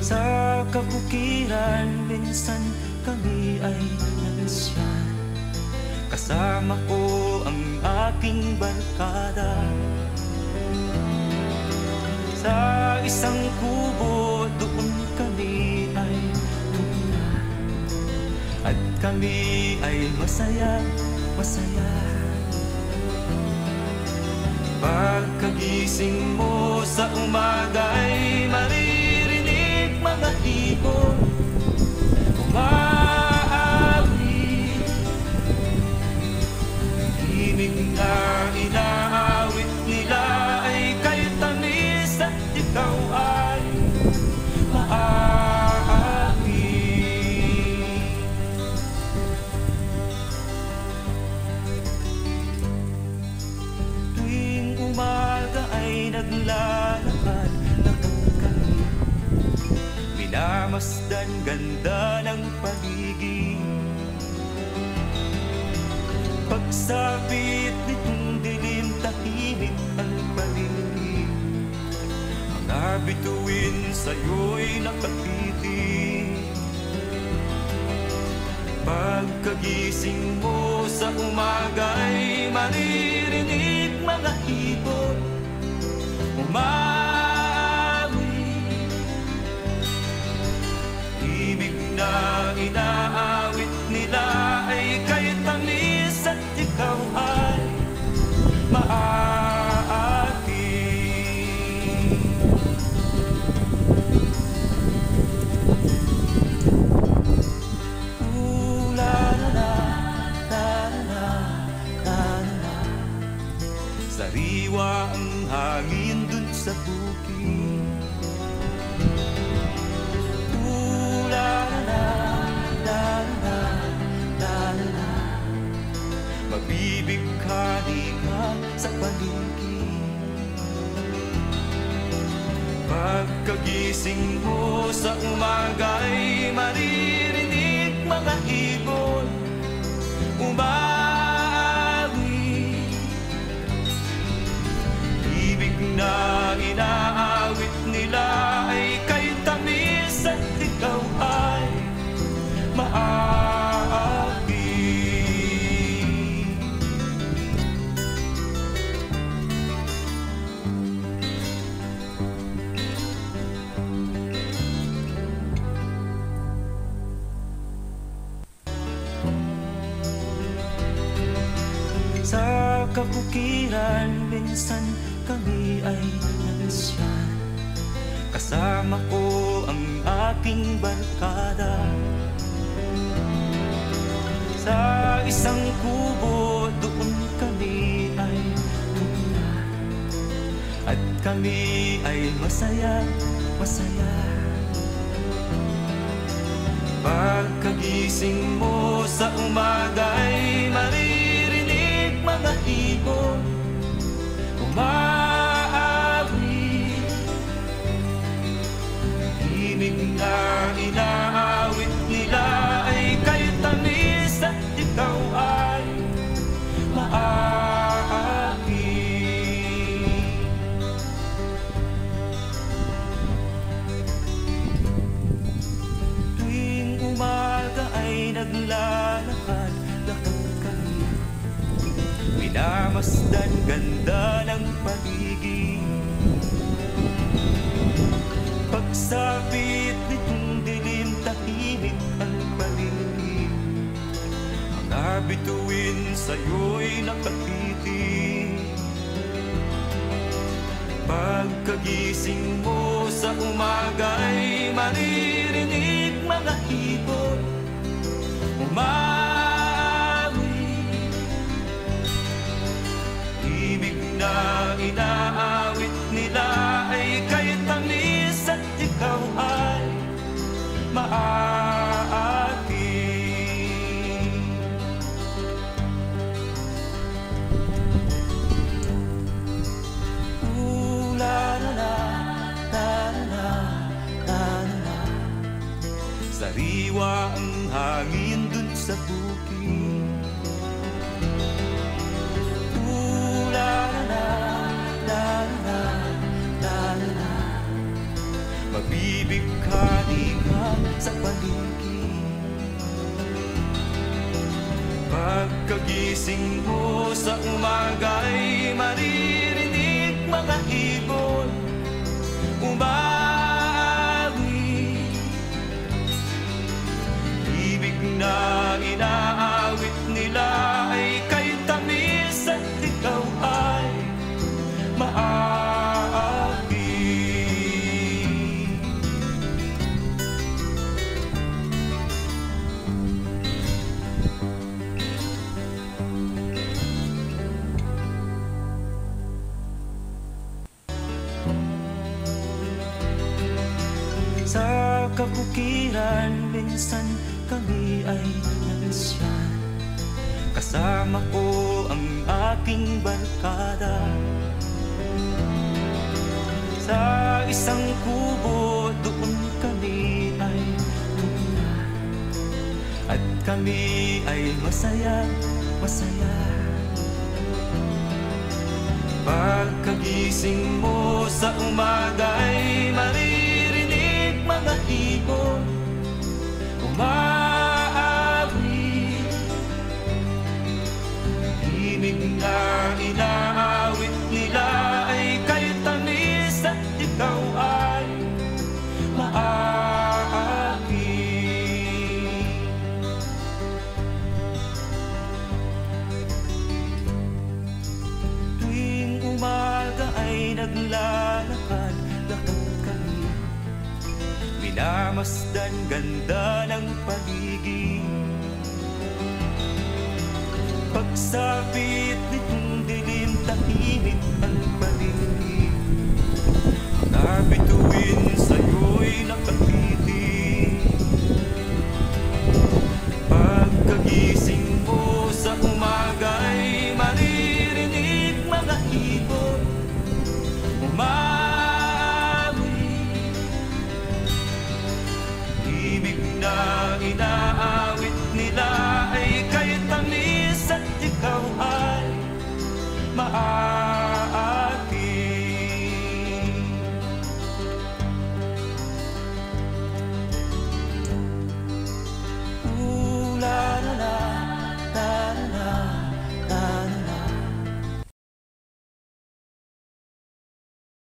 Sa kabukiran, minsan kami ay nansyan. Kasama ko ang aking barkada. Sa isang kubo, doon kami ay tumunan. At kami ay masaya, masaya. Pagkagising mo sa umaga'y maririnig mga ibon umaawi. Himig na inaawit nila ay kay tamis at ikaw ay maawi. Tuwing umaga ay naglalakad kami, minamasdan ganda ng paligid. Pagsapit nitong dilim, tahimik ang paligid. Mga bituin sa'yo'y nakapitin. Pagkagising mo sa umaga'y maririnig mga ibon umawi. Ibig na inaawit nila ay kay tamis at ikaw ay maaati. Sariwa ang hangin dun sa bukid. Mabibighani ka sa paligid. Pagkagising mo sa umaga'y maririnig mga ibon umawi. Ibig na inaawit nila ay kay tamis at ikaw ay maawi. Sa kabukiran, minsan kami ay nansyan. Kasama ko ang aking barkada. Sa isang kubo, doon kami ay tumunan. At kami ay masaya, masaya. Pagkagising mo sa umaga'y maririnig mga ibon umaawi. Himig na inaawit nila ay kay tamis at ikaw ay maawi. Tuwing umaga ay naglalakad kami, minamasdan ganda ng paligid. Pagsapit nitong dilim, tahimik ang paligid. Mga bituin sa'yo'y nakapitin. Pagkagising mo sa umaga'y maririnig mga ibon umawi. Ibig na inaawit nila ay kay tamis at ikaw ay maaati. Sariwa ang hangin dun sa bukid. Magbibigay sa paligid. Pagkagising mo sa umaga'y maririnig mga ibon umawi. Ibig na inaawit nila ay kay tamis at ikaw ay maaari. Sa kabukiran, minsan kami ay nansyan. Kasama ko ang aking barkada. Sa isang kubo, doon kami ay tumira. At kami ay masaya, masaya. Pagkagising mo sa umaga'y maririnig mga ibon umaawit. Himig na inaawit nila ay kay tamis at ikaw ay maaari. Tuwing umaga ay naglalakad-lakad kami, minamasdan ganda ng paligid. Pagsapit nito